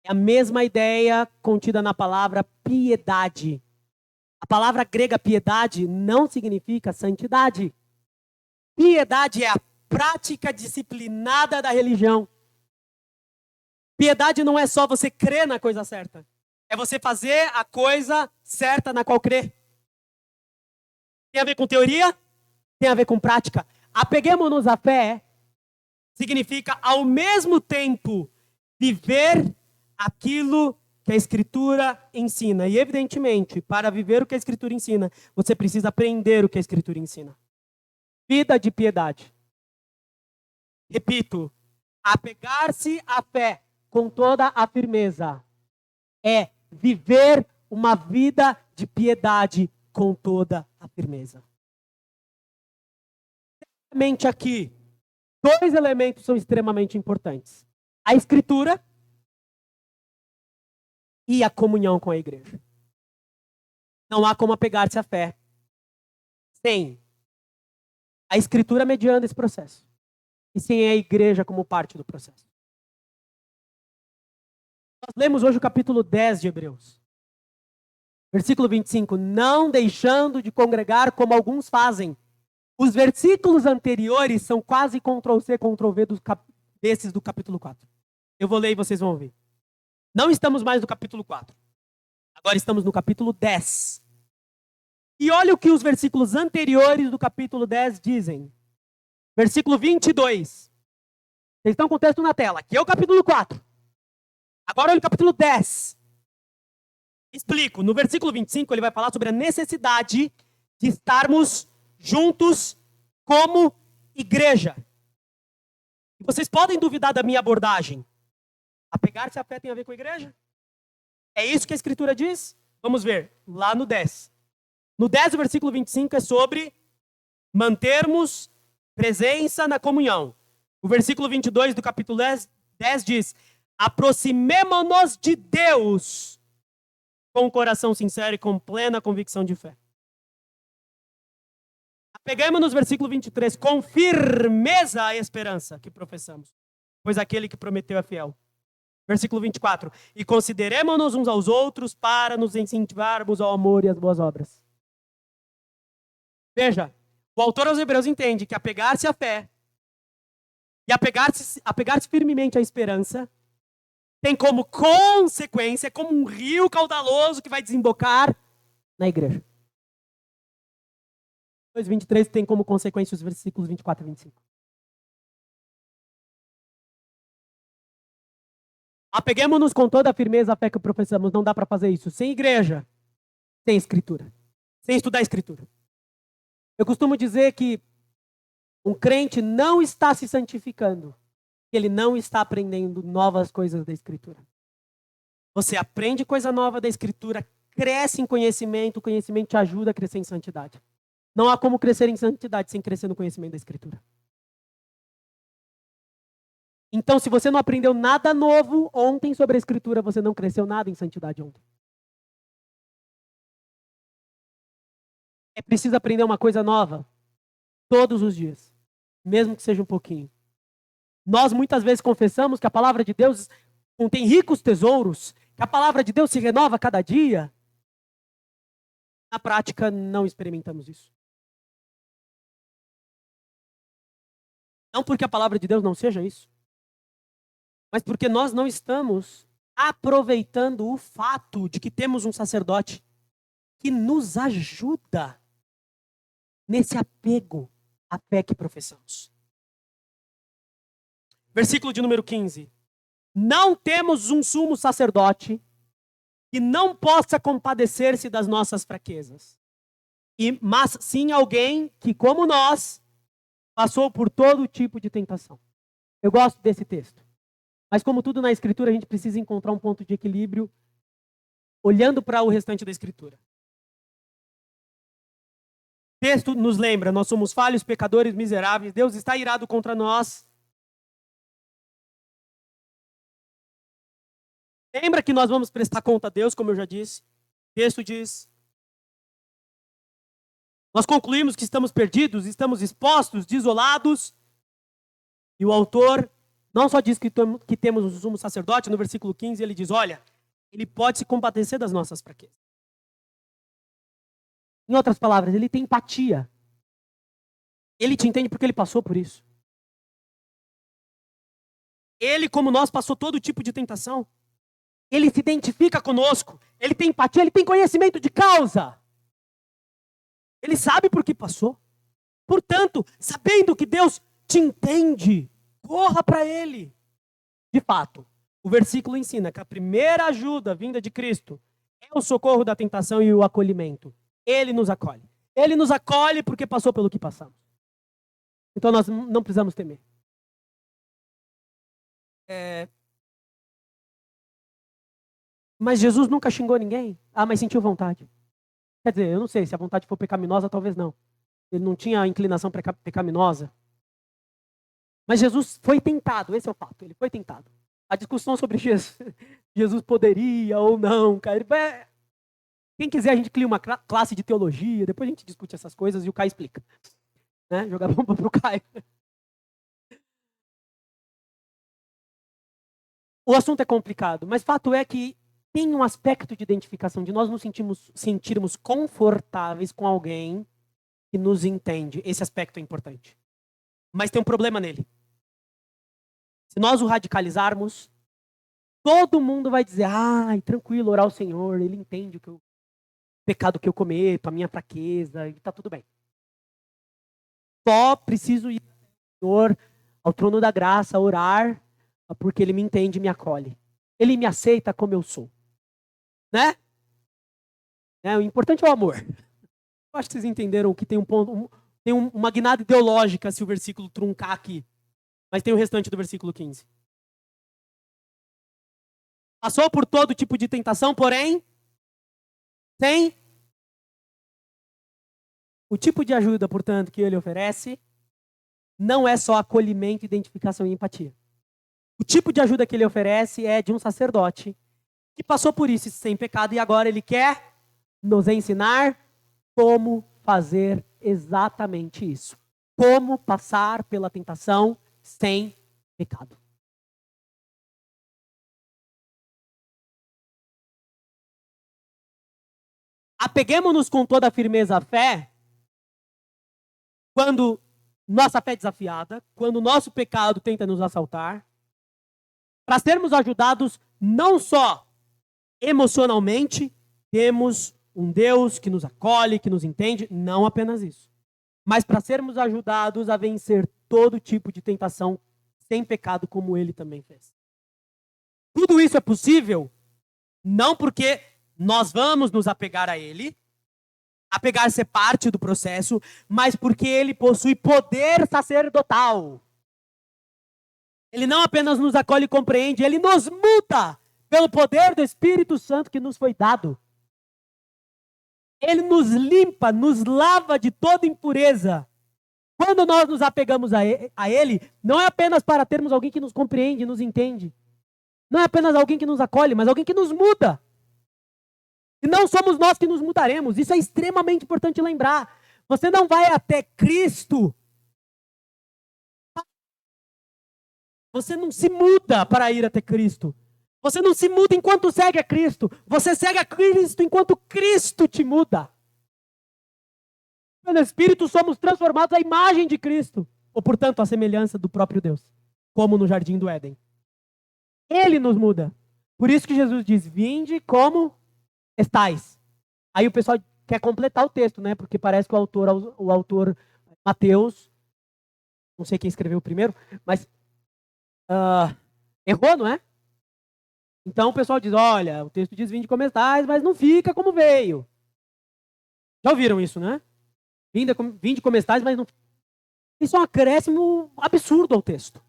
É a mesma ideia contida na palavra piedade. A palavra grega piedade não significa santidade. Piedade é a prática disciplinada da religião. Piedade não é só você crer na coisa certa. É você fazer a coisa certa na qual crer. Tem a ver com teoria? Tem a ver com prática. Apeguemos-nos à fé significa, ao mesmo tempo, viver aquilo que a Escritura ensina. E, evidentemente, para viver o que a Escritura ensina, você precisa aprender o que a Escritura ensina. Vida de piedade. Repito, apegar-se à fé com toda a firmeza é viver uma vida de piedade com toda a firmeza. Exatamente aqui, dois elementos são extremamente importantes. A Escritura e a comunhão com a igreja. Não há como apegar-se à fé sem a Escritura mediando esse processo e sem a igreja como parte do processo. Nós lemos hoje o capítulo 10 de Hebreus. Versículo 25. Não deixando de congregar como alguns fazem. Os versículos anteriores são quase Ctrl-C, Ctrl-V desses do capítulo 4. Eu vou ler e vocês vão ouvir. Não estamos mais no capítulo 4. Agora estamos no capítulo 10. E olha o que os versículos anteriores do capítulo 10 dizem. Versículo 22. Vocês estão com o texto na tela. Aqui é o capítulo 4. Agora olha o capítulo 10. Explico. No versículo 25 ele vai falar sobre a necessidade de estarmos juntos como igreja. E vocês podem duvidar da minha abordagem. Apegar-se à fé tem a ver com a igreja? É isso que a Escritura diz? Vamos ver, lá no 10. No 10, o versículo 25 é sobre mantermos presença na comunhão. O versículo 22 do capítulo 10 diz: aproximemo-nos de Deus com um coração sincero e com plena convicção de fé. Apegamos-nos, versículo 23, com firmeza a esperança que professamos, pois aquele que prometeu é fiel. Versículo 24. E consideremos-nos uns aos outros para nos incentivarmos ao amor e às boas obras. Veja, o autor aos Hebreus entende que apegar-se à fé e apegar-se firmemente à esperança tem como consequência, como um rio caudaloso que vai desembocar na igreja. 23 tem como consequência os versículos 24 e 25. Apeguemos-nos com toda a firmeza à fé que professamos. Não dá para fazer isso sem igreja, sem escritura, sem estudar a escritura. Eu costumo dizer que um crente não está se santificando, ele não está aprendendo novas coisas da escritura. Você aprende coisa nova da escritura, cresce em conhecimento, o conhecimento te ajuda a crescer em santidade. Não há como crescer em santidade sem crescer no conhecimento da escritura. Então, se você não aprendeu nada novo ontem sobre a Escritura, você não cresceu nada em santidade ontem. É preciso aprender uma coisa nova todos os dias, mesmo que seja um pouquinho. Nós muitas vezes confessamos que a palavra de Deus contém ricos tesouros, que a palavra de Deus se renova a cada dia. Na prática, não experimentamos isso. Não porque a palavra de Deus não seja isso, mas porque nós não estamos aproveitando o fato de que temos um sacerdote que nos ajuda nesse apego à fé que professamos. Versículo de número 15. Não temos um sumo sacerdote que não possa compadecer-se das nossas fraquezas, mas sim alguém que, como nós, passou por todo tipo de tentação. Eu gosto desse texto. Mas como tudo na Escritura, a gente precisa encontrar um ponto de equilíbrio olhando para o restante da Escritura. O texto nos lembra, nós somos falhos, pecadores, miseráveis, Deus está irado contra nós. Lembra que nós vamos prestar conta a Deus, como eu já disse. O texto diz: nós concluímos que estamos perdidos, estamos expostos, desolados. E o autor não só diz que temos um sumo sacerdote, no versículo 15 ele diz, olha, ele pode se compadecer das nossas fraquezas. Em outras palavras, ele tem empatia. Ele te entende porque ele passou por isso. Ele, como nós, passou todo tipo de tentação. Ele se identifica conosco. Ele tem empatia, ele tem conhecimento de causa. Ele sabe por que passou. Portanto, sabendo que Deus te entende, corra para ele. De fato, o versículo ensina que a primeira ajuda vinda de Cristo é o socorro da tentação e o acolhimento. Ele nos acolhe. Ele nos acolhe porque passou pelo que passamos. Então nós não precisamos temer. Mas Jesus nunca xingou ninguém? Ah, mas sentiu vontade. Quer dizer, eu não sei, se a vontade for pecaminosa, talvez não. Ele não tinha inclinação pecaminosa. Mas Jesus foi tentado, esse é o fato, ele foi tentado. A discussão sobre Jesus poderia ou não cair. Quem quiser, a gente cria uma classe de teologia, depois a gente discute essas coisas e o Caio explica. Né? Jogar bomba pro Caio. O assunto é complicado, mas fato é que tem um aspecto de identificação, de nós nos sentirmos confortáveis com alguém que nos entende. Esse aspecto é importante. Mas tem um problema nele. Se nós o radicalizarmos, todo mundo vai dizer, ai, tranquilo, orar ao Senhor, ele entende o pecado que eu cometo, a minha fraqueza, e tá tudo bem. Só preciso ir ao Senhor, ao trono da graça, orar, porque ele me entende e me acolhe. Ele me aceita como eu sou. Né? O importante é o amor. Eu acho que vocês entenderam que tem um ponto, tem uma guinada ideológica se o versículo truncar aqui. Mas tem o restante do versículo 15. Passou por todo tipo de tentação, porém, sem o tipo de ajuda, portanto, que ele oferece, não é só acolhimento, identificação e empatia. O tipo de ajuda que ele oferece é de um sacerdote que passou por isso sem pecado e agora ele quer nos ensinar como fazer exatamente isso. Como passar pela tentação sem pecado. Apeguemos-nos com toda a firmeza à fé quando nossa fé é desafiada, quando o nosso pecado tenta nos assaltar, para sermos ajudados não só emocionalmente, temos um Deus que nos acolhe, que nos entende, não apenas isso. Mas para sermos ajudados a vencer todo tipo de tentação sem pecado, como ele também fez. Tudo isso é possível não porque nós vamos nos apegar a ele, apegar-se é parte do processo, mas porque ele possui poder sacerdotal. Ele não apenas nos acolhe e compreende, ele nos muda pelo poder do Espírito Santo que nos foi dado. Ele nos limpa, nos lava de toda impureza. Quando nós nos apegamos a ele, não é apenas para termos alguém que nos compreende, nos entende. Não é apenas alguém que nos acolhe, mas alguém que nos muda. E não somos nós que nos mudaremos. Isso é extremamente importante lembrar. Você não vai até Cristo. Você não se muda para ir até Cristo. Você não se muda enquanto segue a Cristo. Você segue a Cristo enquanto Cristo te muda. Pelo Espírito somos transformados à imagem de Cristo. Ou, portanto, à semelhança do próprio Deus. Como no Jardim do Éden. Ele nos muda. Por isso que Jesus diz, vinde como estais. Aí o pessoal quer completar o texto, né? Porque parece que o autor Mateus, não sei quem escreveu primeiro, mas errou, não é? Então o pessoal diz, olha, o texto diz vinde como estáis, mas não fica como veio. Já ouviram isso, né? Vinde como estáis, mas não... Isso é um acréscimo absurdo ao texto.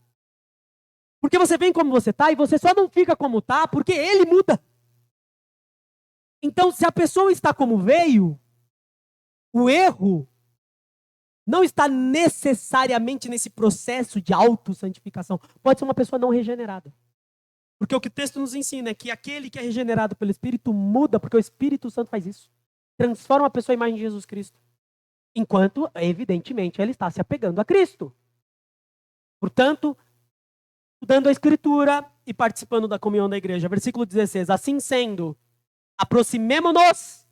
Porque você vem como você está e você só não fica como está porque ele muda. Então, se a pessoa está como veio, o erro não está necessariamente nesse processo de autossantificação. Pode ser uma pessoa não regenerada. Porque o que o texto nos ensina é que aquele que é regenerado pelo Espírito muda, porque o Espírito Santo faz isso. Transforma a pessoa em imagem de Jesus Cristo. Enquanto, evidentemente, ele está se apegando a Cristo. Portanto, estudando a Escritura e participando da comunhão da igreja. Versículo 16. Assim sendo, aproximemo-nos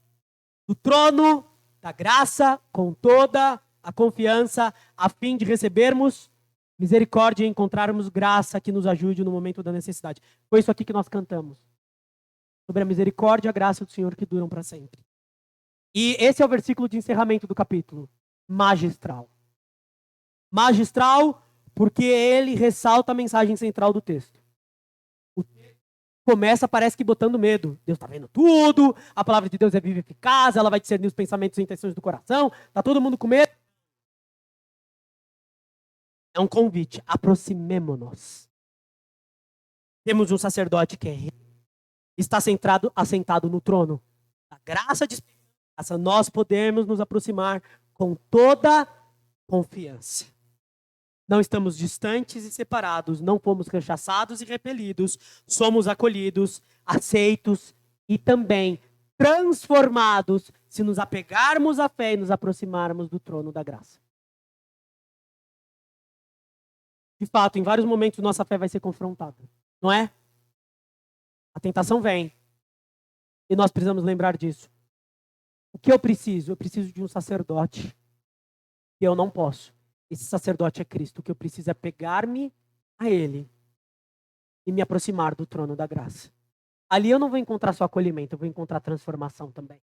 do trono da graça com toda a confiança, a fim de recebermos misericórdia e encontrarmos graça que nos ajude no momento da necessidade. Foi isso aqui que nós cantamos. Sobre a misericórdia e a graça do Senhor que duram para sempre. E esse é o versículo de encerramento do capítulo. Magistral. Magistral porque ele ressalta a mensagem central do texto. O texto começa, parece que botando medo. Deus está vendo tudo, a palavra de Deus é viva e eficaz, ela vai discernir os pensamentos e intenções do coração. Está todo mundo com medo? É um convite, aproximemo-nos. Temos um sacerdote que está assentado no trono. A graça de esperança, nós podemos nos aproximar com toda confiança. Não estamos distantes e separados, não fomos rechaçados e repelidos, somos acolhidos, aceitos e também transformados se nos apegarmos à fé e nos aproximarmos do trono da graça. De fato, em vários momentos nossa fé vai ser confrontada, não é? A tentação vem. E nós precisamos lembrar disso. O que eu preciso? Eu preciso de um sacerdote. E eu não posso. Esse sacerdote é Cristo. O que eu preciso é pegar-me a Ele e me aproximar do trono da graça. Ali eu não vou encontrar só acolhimento, eu vou encontrar transformação também.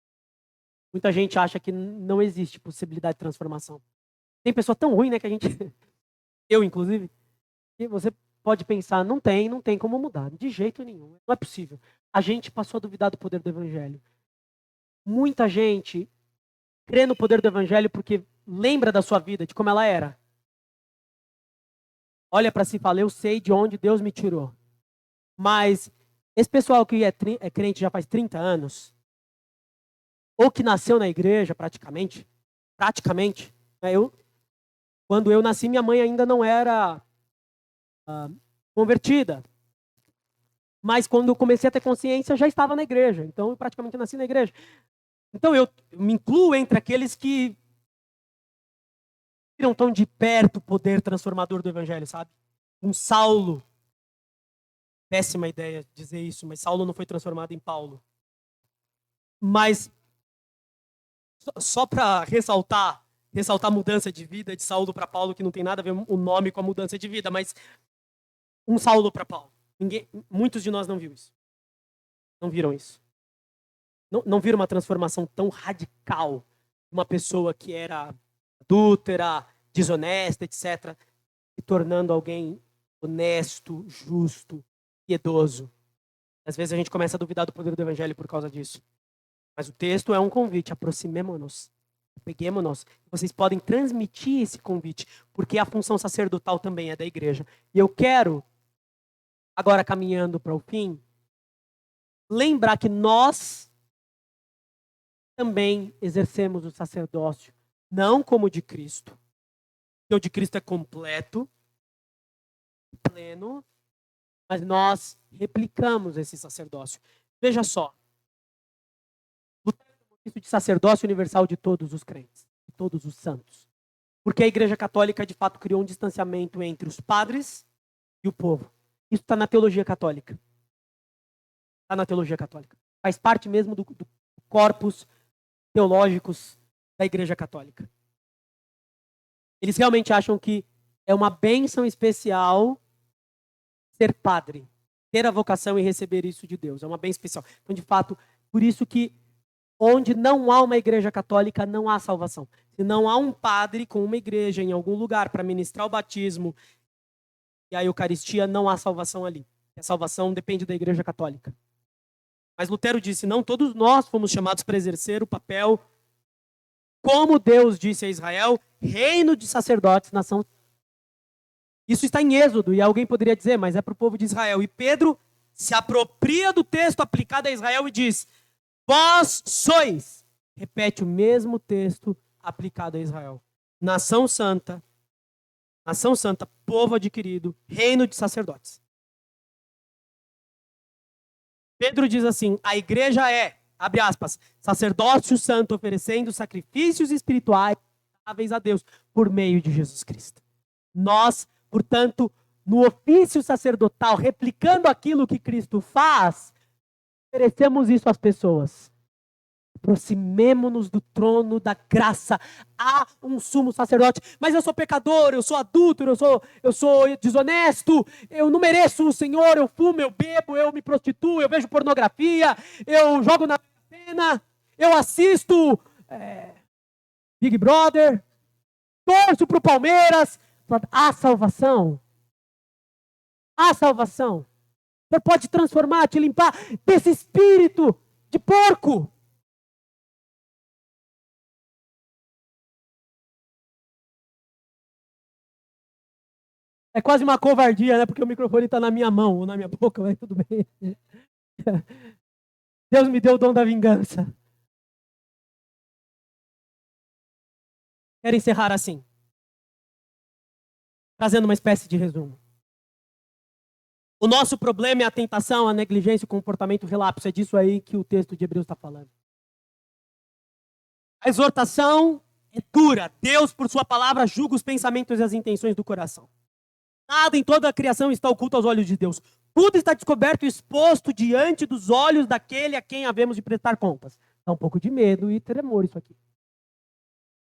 Muita gente acha que não existe possibilidade de transformação. Tem pessoa tão ruim, né, que a gente... Eu, inclusive, que você pode pensar, não tem como mudar. De jeito nenhum. Não é possível. A gente passou a duvidar do poder do Evangelho. Muita gente crê no poder do Evangelho porque lembra da sua vida, de como ela era. Olha para si e fala, eu sei de onde Deus me tirou. Mas esse pessoal que é crente já faz 30 anos, ou que nasceu na igreja praticamente, né, quando eu nasci, minha mãe ainda não era convertida. Mas quando eu comecei a ter consciência, já estava na igreja. Então, eu praticamente nasci na igreja. Então, eu me incluo entre aqueles que viram tão de perto o poder transformador do evangelho, sabe? Um Saulo. Péssima ideia dizer isso, mas Saulo não foi transformado em Paulo. Mas, só para ressaltar a mudança de vida de Saulo para Paulo, que não tem nada a ver o nome com a mudança de vida, mas um Saulo para Paulo. Muitos de nós não viram isso. Não viram isso. Não viram uma transformação tão radical de uma pessoa que era adúltera, desonesta, etc., se tornando alguém honesto, justo, piedoso. Às vezes a gente começa a duvidar do poder do evangelho por causa disso. Mas o texto é um convite, aproximemo-nos, peguemo-nos. Vocês podem transmitir esse convite, porque a função sacerdotal também é da igreja. E eu quero, agora caminhando para o fim, lembrar que nós também exercemos o sacerdócio, não como o de Cristo. O de Cristo é completo, pleno, mas nós replicamos esse sacerdócio. Veja só. Isso de sacerdócio universal de todos os crentes, de todos os santos. Porque a Igreja Católica, de fato, criou um distanciamento entre os padres e o povo. Isso está na teologia católica. Está na teologia católica. Faz parte mesmo do corpus teológicos da Igreja Católica. Eles realmente acham que é uma bênção especial ser padre, ter a vocação e receber isso de Deus. É uma bênção especial. Então, de fato, por isso que onde não há uma igreja católica, não há salvação. Se não há um padre com uma igreja em algum lugar para ministrar o batismo e a Eucaristia, não há salvação ali. A salvação depende da Igreja Católica. Mas Lutero disse, não todos nós fomos chamados para exercer o papel, como Deus disse a Israel, reino de sacerdotes, nação. Isso está em Êxodo, e alguém poderia dizer, mas é para o povo de Israel. E Pedro se apropria do texto aplicado a Israel e diz, vós sois, repete o mesmo texto aplicado a Israel. Nação santa, povo adquirido, reino de sacerdotes. Pedro diz assim, a igreja é, abre aspas, sacerdócio santo oferecendo sacrifícios espirituais a Deus por meio de Jesus Cristo. Nós, portanto, no ofício sacerdotal, replicando aquilo que Cristo faz, oferecemos isso às pessoas. Aproximemo-nos do trono da graça. Há um sumo sacerdote. Mas eu sou pecador, eu sou adúltero, eu sou desonesto, eu não mereço o Senhor, eu fumo, eu bebo, eu me prostituo, eu vejo pornografia, eu jogo na cena, eu assisto Big Brother, torço para o Palmeiras. Há salvação. Há salvação. O Senhor pode transformar, te limpar desse espírito de porco. É quase uma covardia, né? Porque o microfone está na minha mão ou na minha boca, mas tudo bem. Deus me deu o dom da vingança. Quero encerrar assim, trazendo uma espécie de resumo. O nosso problema é a tentação, a negligência, o comportamento relapso. É disso aí que o texto de Hebreus está falando. A exortação é dura. Deus, por sua palavra, julga os pensamentos e as intenções do coração. Nada em toda a criação está oculto aos olhos de Deus. Tudo está descoberto e exposto diante dos olhos daquele a quem havemos de prestar contas. Dá um pouco de medo e tremor isso aqui.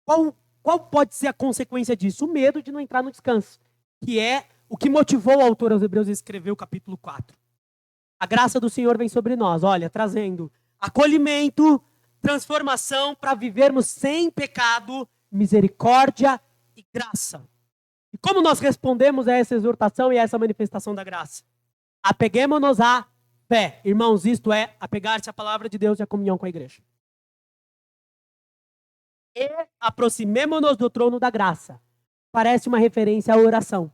Qual pode ser a consequência disso? O medo de não entrar no descanso, que é o que motivou o autor aos Hebreus a escrever o capítulo 4. A graça do Senhor vem sobre nós, olha, trazendo acolhimento, transformação para vivermos sem pecado, misericórdia e graça. E como nós respondemos a essa exortação e a essa manifestação da graça? Apeguemo-nos à fé. Irmãos, isto é apegar-se à palavra de Deus e à comunhão com a igreja. E aproximemo-nos do trono da graça. Parece uma referência à oração.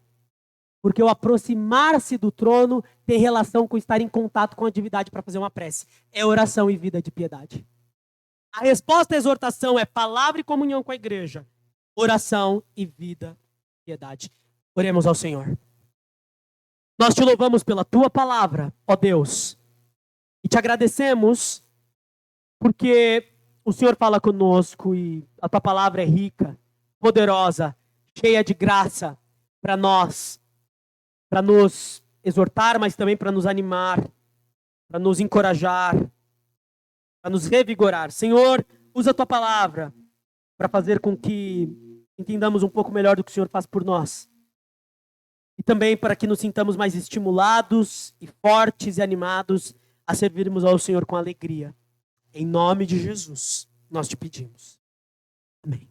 Porque o aproximar-se do trono tem relação com estar em contato com a divindade para fazer uma prece. É oração e vida de piedade. A resposta à exortação é palavra e comunhão com a igreja. Oração e vida de piedade. Oremos ao Senhor. Nós te louvamos pela tua palavra, ó Deus. E te agradecemos porque o Senhor fala conosco e a tua palavra é rica, poderosa, cheia de graça para nós, para nos exortar, mas também para nos animar, para nos encorajar, para nos revigorar. Senhor, usa a tua palavra para fazer com que entendamos um pouco melhor do que o Senhor faz por nós. E também para que nos sintamos mais estimulados e fortes e animados a servirmos ao Senhor com alegria. Em nome de Jesus, nós te pedimos. Amém.